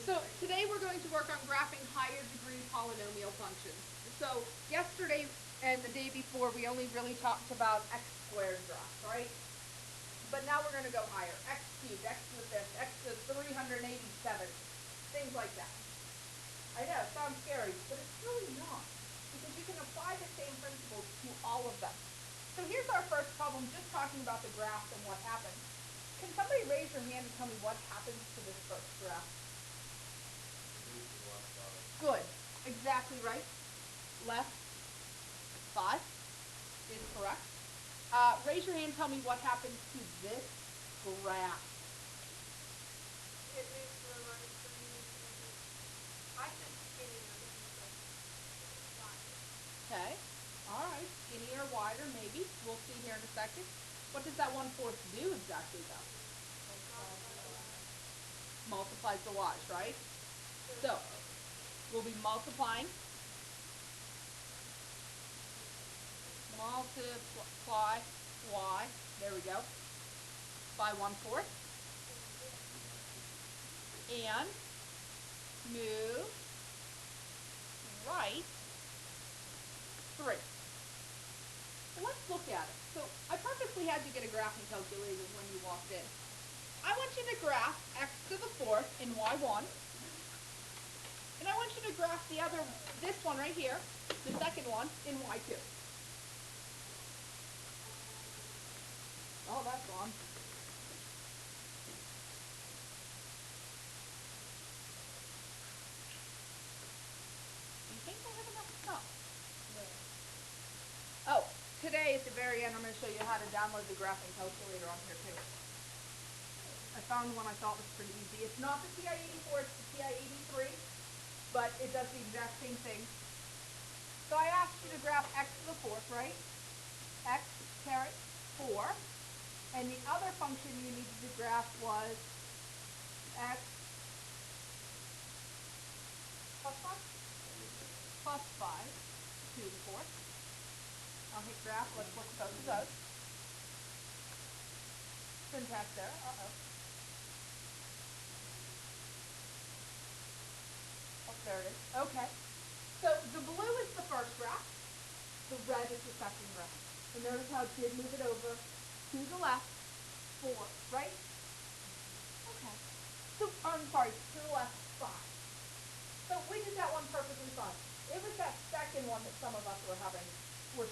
So today we're going to work on graphing higher degree polynomial functions. So yesterday and the day before we only really talked about x squared graphs, right? But now we're going to go higher. X cubed, x to the fifth, x to the 387, things like that. I know, it sounds scary, but it's really not. Because you can apply the same principles to all of them. So here's our first problem, just talking about the graph and what happens. Can somebody raise your hand and tell me what happens to this first graph? Good. Exactly right. Left 5 is correct. Raise your hand and tell me what happens to this graph. It moves to the right 3. I said skinny, but it means like wider. Okay. All right. Skinny or wider, maybe. We'll see here in a second. What does that 1/4 do exactly, though? Multiplies the y's, right? So we'll be multiplying. Multiply y. There we go. By 1/4. And move right 3. So let's look at it. So I purposely had you get a graphing calculator when you walked in. I want you to graph x to the 4th in y1. And I want you to graph this one right here, the second one, in y2. Oh, that's wrong. Do you think I have enough stuff? No. Oh, today at the very end I'm going to show you how to download the graphing calculator on here too. I found one I thought was pretty easy. It's not the TI-84, it's the TI-83, but it does the exact same thing. So I asked you to graph x to the 4th, right? X caret 4. And the other function you needed to graph was x plus 5? Plus 5 to the 4th. I'll hit graph. Let's look at both of those. Syntax error. Uh-oh. Oh, there it is. Okay. So the blue is the first graph. The red is the second graph. So notice how it did move it over to the left 4, right? Okay. So, I'm sorry, to the left 5. So we did that one perfectly fine. It was that second one that some of us were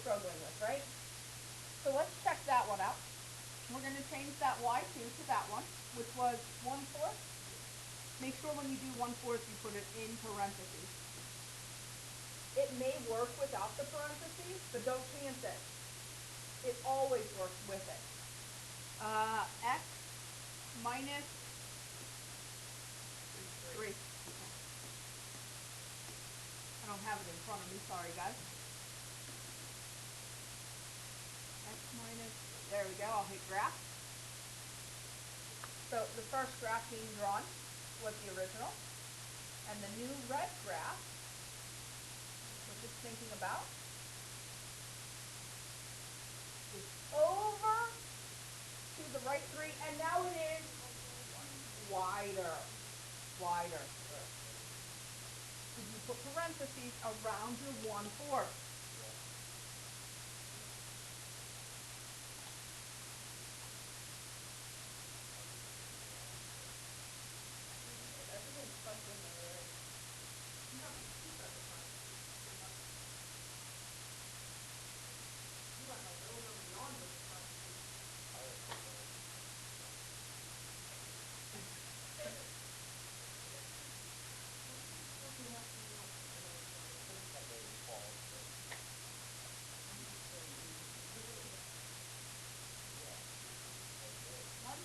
struggling with, right? So let's check that one out. We're going to change that y2 to that one, which was 1/4. Make sure when you do 1/4 you put it in parentheses. It may work without the parentheses, but don't chance it. It always works with it. X minus 3. Okay. I don't have it in front of me, sorry guys. X minus, there we go, I'll hit graph. So the first graph being drawn was the original. And the new red graph, we're just thinking about, is over to the right 3, and now it is wider. Wider. Did you put parentheses around your 1/4? Everything's plugged in there, right? No, you got the parentheses pretty much. You went like over and beyond with the parentheses.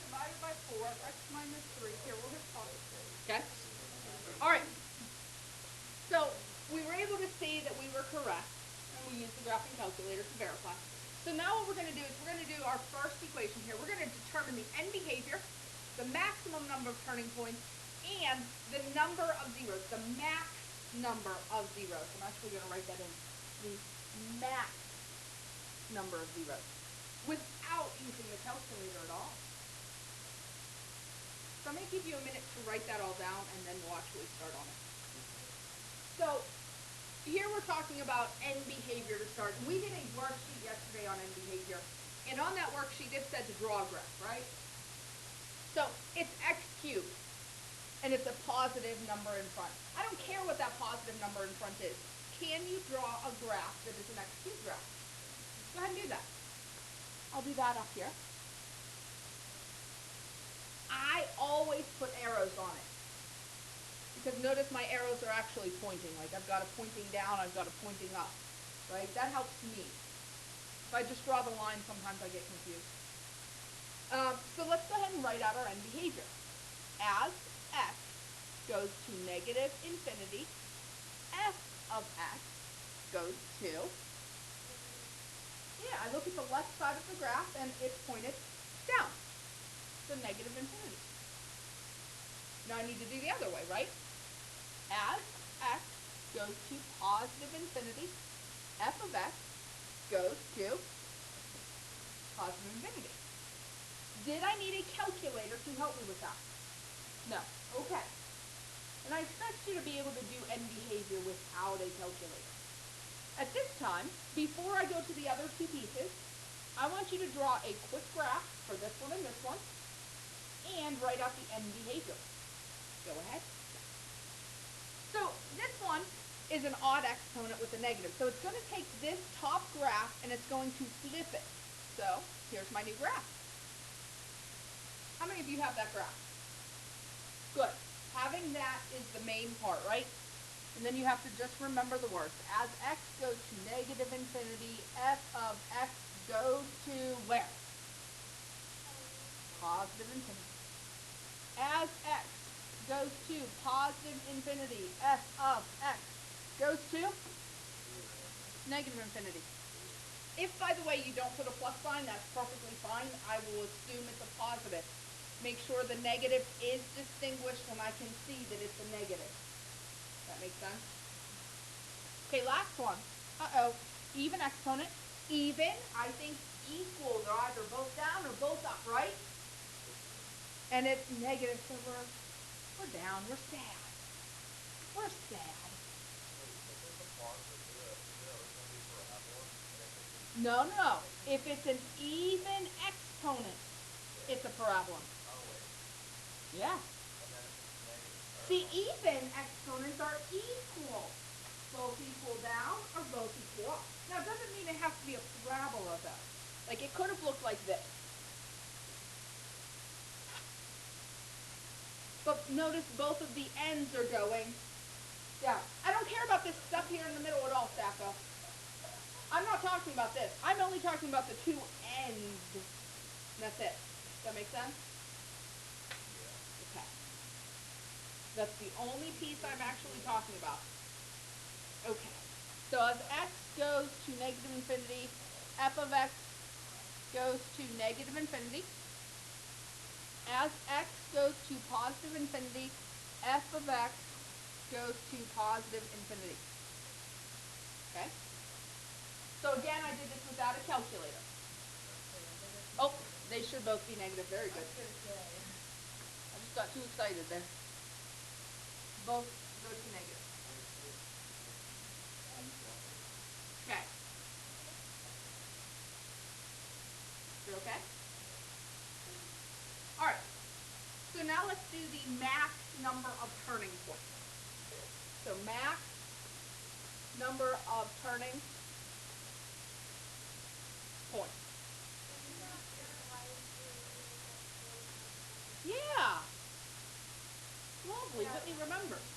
Divided by 4, x minus 3. Here, we'll hit pause. Okay? All right. So we were able to see that we were correct, and we used the graphing calculator to verify. So now what we're going to do is we're going to do our first equation here. We're going to determine the end behavior, the maximum number of turning points, and the number of zeros, the max number of zeros. I'm actually going to write that in. The max number of zeros without using the calculator at all. So I'm going to give you a minute to write that all down, and then we'll actually start on it. So here we're talking about end behavior to start. And we did a worksheet yesterday on end behavior. And on that worksheet, it said to draw a graph, right? So it's x cubed, and it's a positive number in front. I don't care what that positive number in front is. Can you draw a graph that is an x cubed graph? Go ahead and do that. I'll do that up here. I always put arrows on it. Because notice my arrows are actually pointing. Like I've got a pointing down, I've got a pointing up. Right? That helps me. If I just draw the line, sometimes I get confused. So let's go ahead and write out our end behavior. As x goes to negative infinity, f of x goes to, I look at the left side of the graph and it's pointed down, so negative infinity. Now I need to do the other way, right? As x goes to positive infinity, f of x goes to positive infinity. Did I need a calculator to help me with that? No. Okay. And I expect you to be able to do end behavior without a calculator. At this time, before I go to the other two pieces, I want you to draw a quick graph for this one and this one, and write out the end behavior. Go ahead. So this one is an odd exponent with a negative. So it's going to take this top graph and it's going to flip it. So here's my new graph. How many of you have that graph? Good. Having that is the main part, right? And then you have to just remember the words. As x goes to negative infinity, f of x goes to where? Positive infinity. As x goes to positive infinity, f of x goes to negative infinity. If, by the way, you don't put a plus sign, that's perfectly fine. I will assume it's a positive. Make sure the negative is distinguished and I can see that it's a negative. That makes sense? Okay, last one. Even exponent. Even, I think equal. They're either both down or both up, right? And it's negative, so we're down. We're sad. We're sad. No. If it's an even exponent, it's a parabola. Yeah. See, even exponents are equal. Both equal down or both equal up. Now, it doesn't mean it has to be a parabola, though. Like, it could have looked like this. But notice both of the ends are going down. I don't care about this stuff here in the middle at all, Sacco. I'm not talking about this. I'm only talking about the two ends. That's it. Does that make sense? Okay. That's the only piece I'm actually talking about. Okay. So as x goes to negative infinity, f of x goes to negative infinity. As x goes to positive infinity, f of x goes to positive infinity. Okay? So again, I did this without a calculator. Oh, they should both be negative. Very good. I just got too excited there. Both go to negative. Okay. You okay? All right. So now let's do the max number of turning points. So max number of turning points. Yeah. Lovely. Whitney remembers.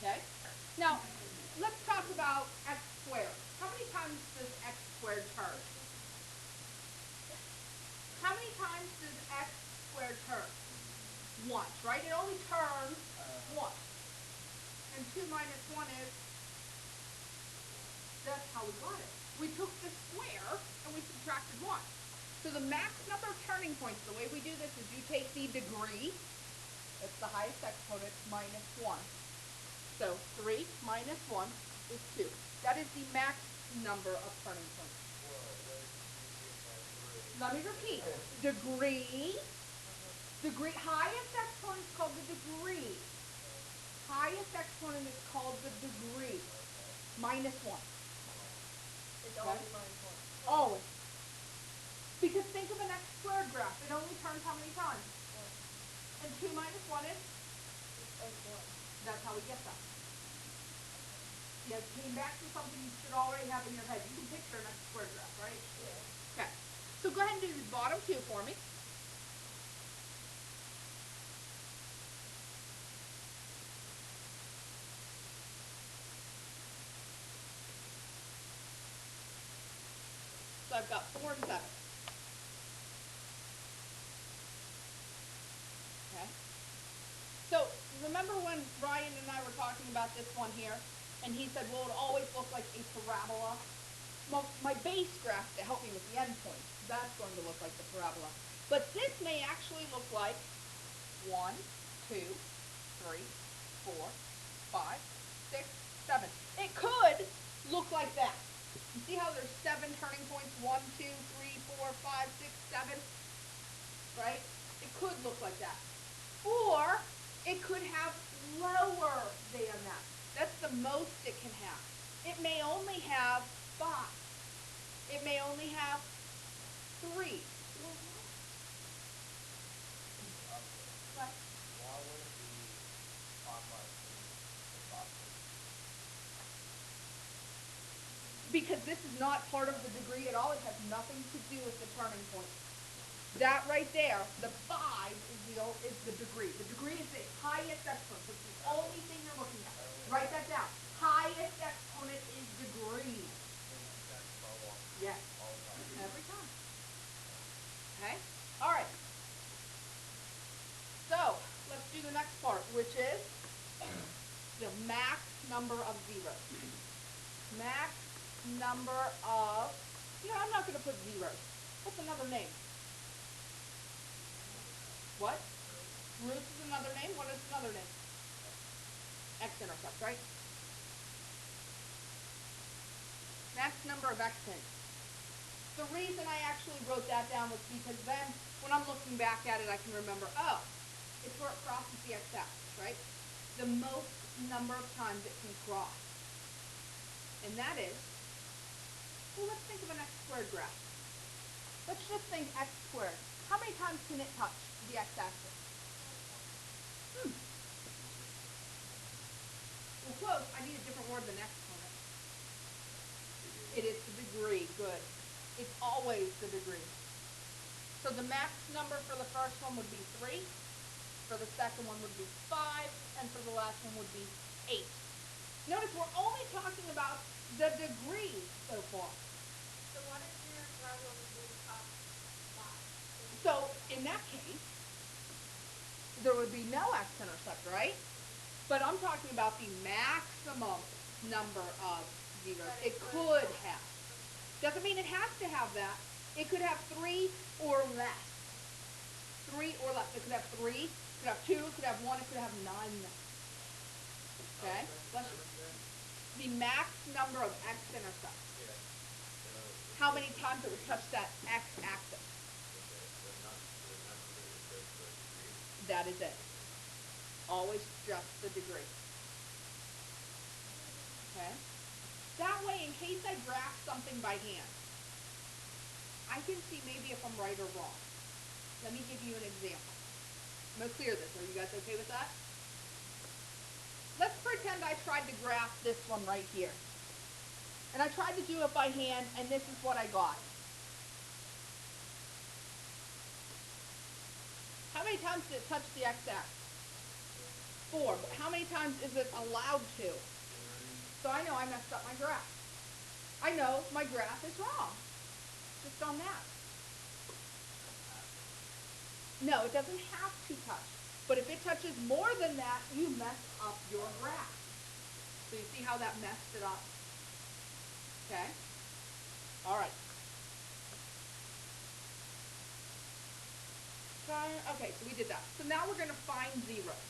Okay. Now, let's talk about x squared. How many times does x squared turn? How many times does x squared turn? Once, right? It only turns once. And 2 minus 1 is, that's how we got it. We took the square and we subtracted 1. So the max number of turning points, the way we do this is you take the degree, that's the highest exponent, minus 1. So 3 minus 1 is 2. That is the max number of turning points. Let me repeat. Degree Highest exponent is called the degree. Highest exponent is called the degree. Minus 1. It's Okay. always minus 1. Always. Because think of an x squared graph. It only turns how many times? 1. And 2 minus 1 is? It's 1. That's how we get that. You came back to something you should already have in your head. You can picture an x squared graph, right? Yeah. Okay. So go ahead and do the bottom 2 for me. So I've got 4 and 7. Okay. So remember when Ryan and I were talking about this one here, and he said, well, it always looks like a parabola. Well, my base graph to help me with the endpoint, that's going to look like the parabola. But this may actually look like 1, 2, 3, 4, 5, 6, 7. It could look like that. You see how there's 7 turning points? 1, 2, 3, 4, 5, 6, 7. Right? It could look like that. Or it could have lower than that. That's the most it can have. It may only have 5. It may only have 3. Why would it be clockwise and clockwise? Because this is not part of the degree at all. It has nothing to do with the turning point. That right there, the 5 is the degree. The degree is the highest exponent. It's the only thing you're looking at. Write that down. Highest exponent is degree. Yes. Every time. Okay? All right. So, let's do the next part, which is the max number of zeros. Max number of, I'm not going to put zeros. What's another name? What? Roots is another name. What is another name? X-intercept, right? Max number of x-ins. The reason I actually wrote that down was because then, when I'm looking back at it, I can remember, oh, it's where it crosses the x-axis, right? The most number of times it can cross. And that is, well, let's think of an x squared graph. Let's just think x squared. How many times can it touch the x-axis? Well, close. I need a different word than exponent. It is the degree. Good. It's always the degree. So the max number for the first one would be 3. For the second one would be 5. And for the last one would be 8. Notice we're only talking about the degree so far. So what if your problem is up 5? So in that case, there would be no x-intercept, right? But I'm talking about the maximum number of zeros it could have. Doesn't mean it has to have that. It could have 3 or less. 3 or less. It could have 3, it could have 2, it could have 1, it could have none. Okay? The max number of x-intercepts. How many times it would touch that x-axis. That is it. Always just the degree. Okay? That way, in case I graph something by hand, I can see maybe if I'm right or wrong. Let me give you an example. I'm going to clear this. Are you guys okay with that? Let's pretend I tried to graph this one right here. And I tried to do it by hand, and this is what I got. How many times did it touch the x-axis? 4. But how many times is it allowed to? So I know I messed up my graph. I know my graph is wrong. Just on that. No, it doesn't have to touch. But if it touches more than that, you mess up your graph. So you see how that messed it up? Okay? All right. Okay, so we did that. So now we're going to find zeros.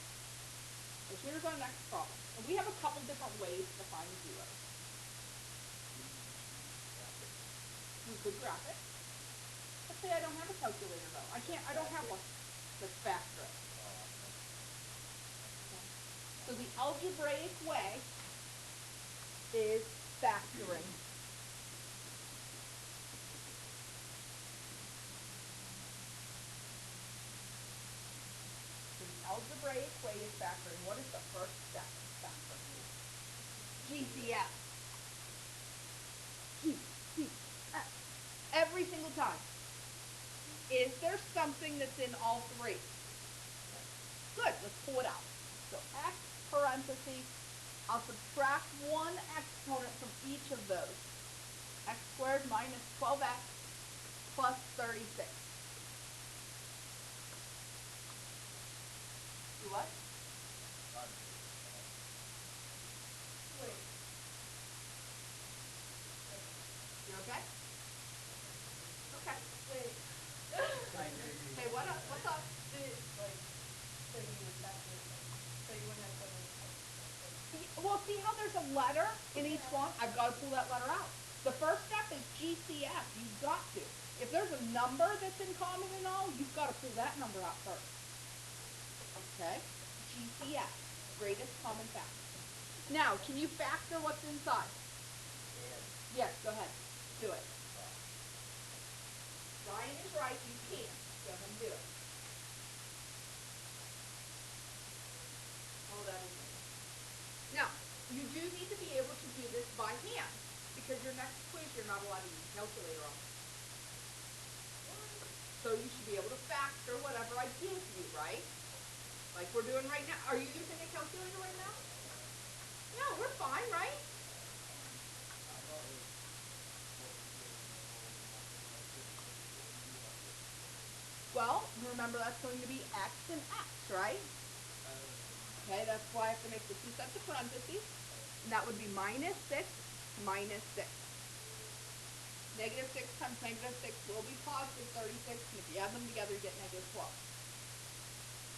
So here's our next problem. And we have a couple different ways to find zeros. We could graph it. Let's say I don't have a calculator though. I don't have one. That's factoring. Oh, So the algebraic way is factoring. So the algebraic way is factoring. What is the first step of factoring? GCF. GCF. Every single time. Is there something that's in all three? Good, let's pull it out. So x parentheses, I'll subtract one exponent from each of those. X squared minus 12x plus 36. Do what? Wait. You okay? Okay. Wait. Hey, what up? What's up? So you would factor, so you wouldn't have put in Well, see how there's a letter in each one? I've got to pull that letter out. The first step is GCF. You've got to. If there's a number that's in common and all, you've got to pull that number out first. Okay? GCF, greatest common factor. Now, can you factor what's inside? Yes, go ahead. Do it. Ryan is right. You can. Go ahead and do it. Oh, that is it. Now, you do need to be able to do this by hand because your next quiz you're not allowed to use a calculator on. So you should be able to factor whatever I give you, right? Like we're doing right now. Are you using a calculator right now? No, we're fine, right? Well, remember that's going to be x and x, right? Okay, that's why I have to make the two sets of parentheses. And that would be minus 6, minus 6. Negative 6 times negative 6 will be positive 36, and if you add them together, you get negative 12.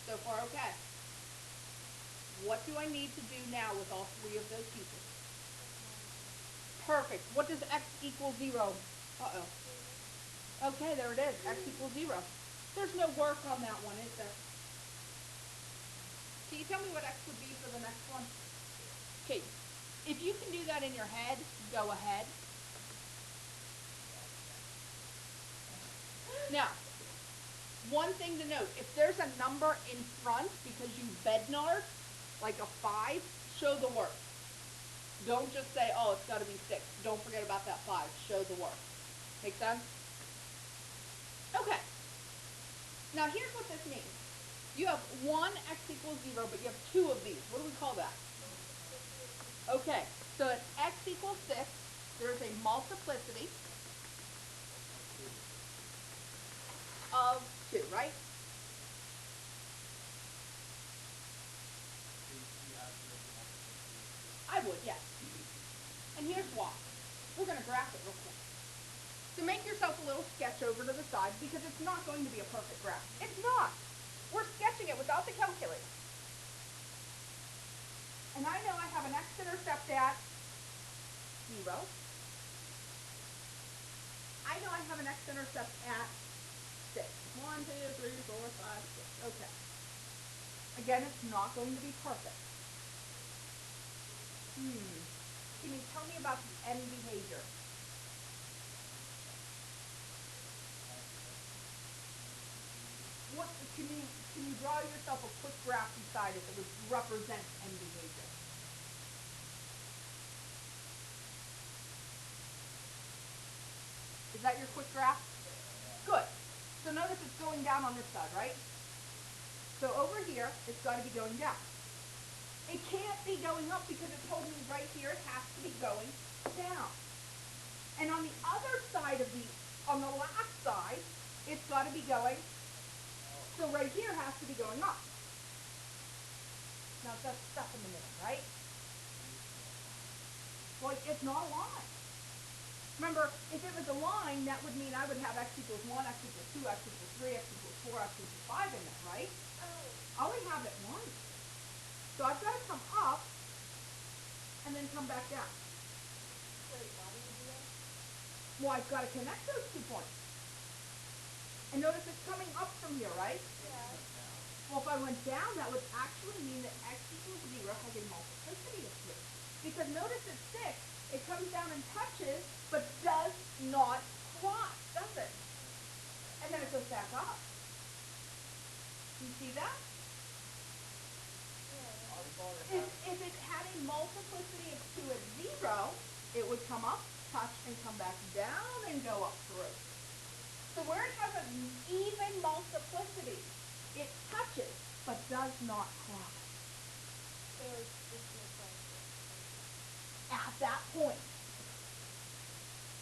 So far, okay. What do I need to do now with all three of those pieces? Perfect. What does x equal 0? Uh-oh. Okay, there it is. X equals 0. There's no work on that one, is there? Can you tell me what x would be for the next one? Okay, if you can do that in your head, go ahead. Now, one thing to note, if there's a number in front because you bednard, like a 5, show the work. Don't just say, oh, it's got to be 6. Don't forget about that 5. Show the work. Make sense? Okay. Now, here's what this means. You have one x equals 0, but you have two of these. What do we call that? Okay, so at x equals 6, there's a multiplicity of 2, right? I would, yes. And here's why. We're going to graph it real quick. So make yourself a little sketch over to the side because it's not going to be a perfect graph. It's not. We're sketching it without the calculator. And I know I have an x-intercept at 0. I know I have an x-intercept at 6. 1, 2, 3, 4, 5, 6. Okay. Again, it's not going to be perfect. Can you tell me about the end behavior? What can you draw yourself a quick graph beside it that would represent end behavior? Is that your quick graph? Good. So notice it's going down on this side, right? So over here, it's got to be going down. It can't be going up because it told me right here it has to be going down. And on the other side of on the last side, it's got to be going, so right here has to be going up. Now that's stuff in the middle, right? Well, it's not a line. Remember, if it was a line, that would mean I would have x equals 1, x equals 2, x equals 3, x equals 4, x equals 5 in there, right? I only have it once. So I've got to come up and then come back down. Wait, why do you do that? Well, I've got to connect those 2 points. And notice it's coming up from here, right? Yeah. Well, if I went down, that would actually mean that x equals 0 has a multiplicity of 3. Because notice at 6, it comes down and touches, but does not cross, does it? And then it goes back up. Do you see that? Yeah. I thought it If it had a multiplicity of 2 at 0, it would come up, touch, and come back down and go up through. So where it has an even multiplicity, it touches, but does not cross. So it's just no problem. At that point,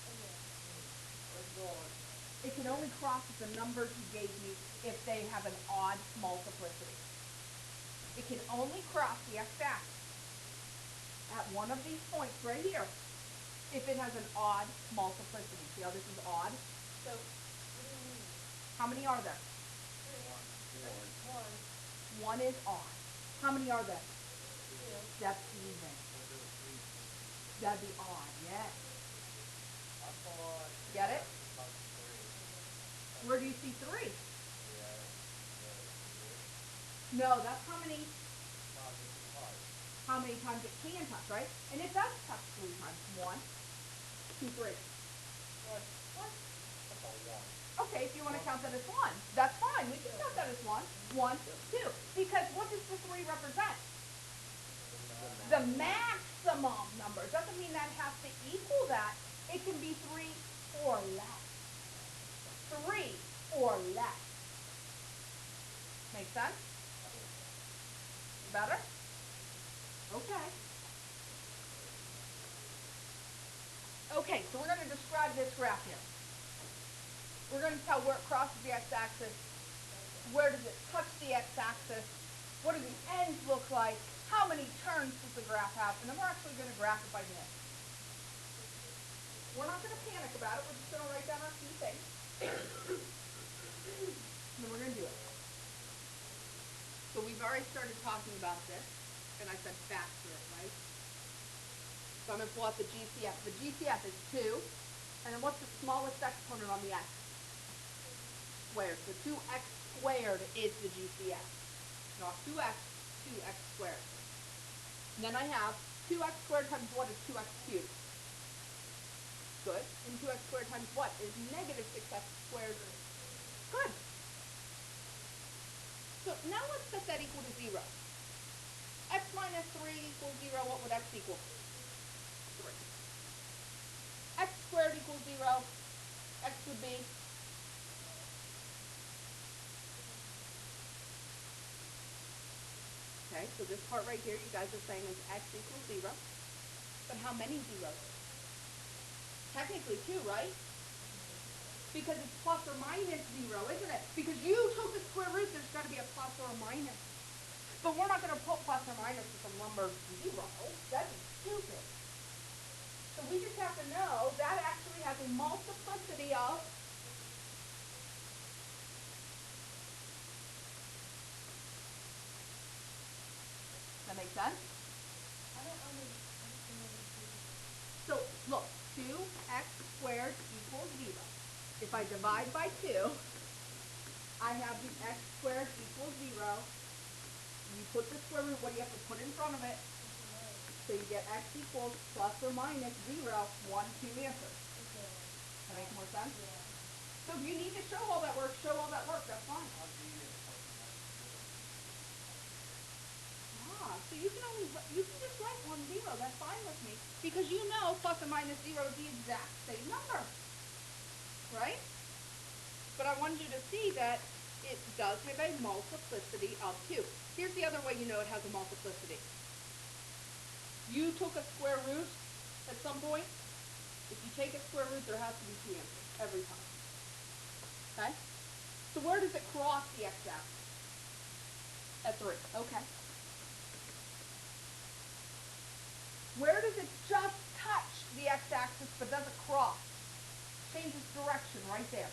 Okay. was going. it can only cross the numbers you gave me if they have an odd multiplicity. It can only cross the x-axis at one of these points right here if it has an odd multiplicity. See how this is odd? So, what do you mean? How many are there? 3. 1. 1 is odd. How many are there? 2. That's even. That'd be odd, yes. I thought. Get it? Touch 3. Where do you see 3? Yeah. No, that's how many Not just touch. times it can touch, right? And it does touch 3 times. 1, 2, 3. What? What? That's a 1. Okay, if you want to count that as 1, that's fine. We can count that as 1. 1, 2. Because what does the 3 represent? The maximum number. It doesn't mean that has to equal that. It can be 3 or less. 3 or less. Make sense? Better? Okay. Okay, so we're going to describe this graph here. We're going to tell where it crosses the x-axis, where does it touch the x-axis, what do the ends look like, how many turns does the graph have, and then we're actually going to graph it by minute. We're not going to panic about it, we're just going to write down our key things. And then we're going to do it. So we've already started talking about this, and I said factor it, right? So I'm going to pull out the GCF. The GCF is 2, and then what's the smallest exponent on the x? Squared. So 2x squared is the GCF. Not 2x, 2x squared. And then I have 2x squared times what is 2x cubed? Good. And 2x squared times what is negative 6x squared? Good. So now let's set that equal to 0. X minus 3 equals 0. What would x equal? 3. X squared equals 0. X would be? Okay, so this part right here, you guys are saying is x equals 0. But how many zeros? Technically 2, right? Because it's plus or minus 0, isn't it? Because you took the square root, there's got to be a plus or a minus. But we're not going to put plus or minus with a number 0. That'd be stupid. So we just have to know that actually has a multiplicity of that make sense? I don't understand. So look, 2x squared equals 0. If I divide by 2, I have the x squared equals 0. You put the square root, what do you have to put in front of it? So you get x equals plus or minus 0, 1, 2 answers. Okay. That makes more sense? Yeah. So if you need to show all that work, show all that work, that's fine. How do you get something like So you can just write 1, 0, that's fine with me. Because you know plus or minus 0 is the exact same number. Right? But I wanted you to see that it does have a multiplicity of 2. Here's the other way you know it has a multiplicity. You took a square root at some point. If you take a square root, there has to be 2 answers every time. Okay? So where does it cross the x-axis? At 3. Okay. Where does it just touch the x-axis but doesn't cross? Changes direction right there.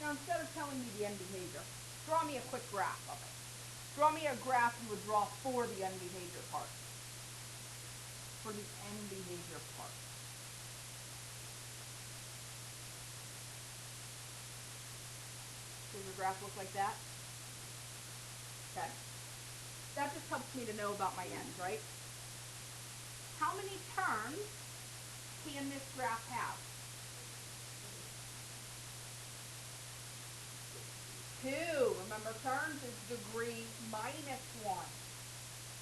Now instead of telling me the end behavior, draw me a quick graph of it. Draw me a graph you would draw for the end behavior part. For the end behavior part. your graph look like that? Okay. That just helps me to know about my ends, right? How many terms can this graph have? 2. Remember, terms is degree minus 1.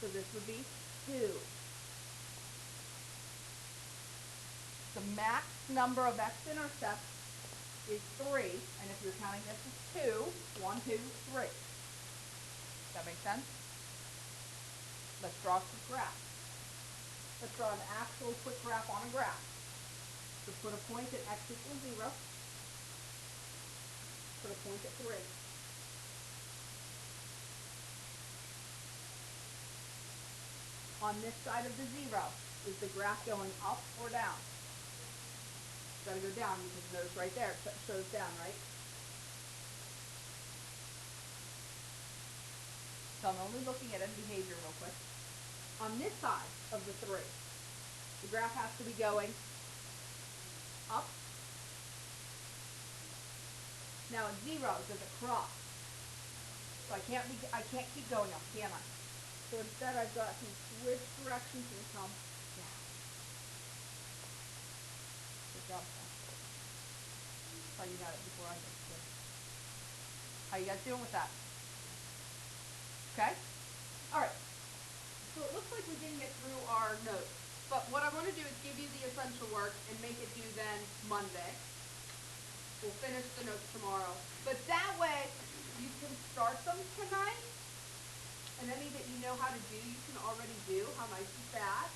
So this would be 2. The max number of x-intercepts is 3. And if you're counting this as 2, 1, 2, 3. That make sense? Let's draw a quick graph. Let's draw an actual quick graph on a graph. So put a point at x equals 0. Put a point at 3. On this side of the 0, is the graph going up or down? It's got to go down because notice right there it shows down, right? So I'm only looking at end behavior real quick. On this side of the 3, the graph has to be going up. Now at 0, does it cross? So I can't keep going up, can I? So instead I've got to switch directions and come down. Good job, Sam. Oh, you got it before I did. Good. How you guys doing with that? Okay? Alright. So it looks like we didn't get through our notes. But what I want to do is give you the essential work and make it due then Monday. We'll finish the notes tomorrow. But that way, you can start them tonight. And any that you know how to do, you can already do. How nice is that?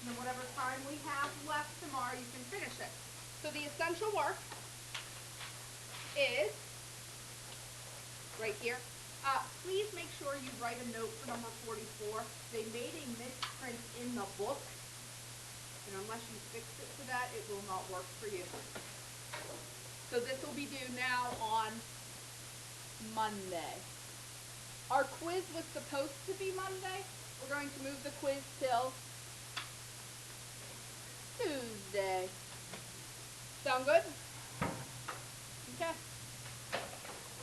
And then whatever time we have left tomorrow, you can finish it. So the essential work is right here. Please make sure you write a note for number 44. They made a misprint in the book. And unless you fix it to that, it will not work for you. So this will be due now on Monday. Our quiz was supposed to be Monday. We're going to move the quiz till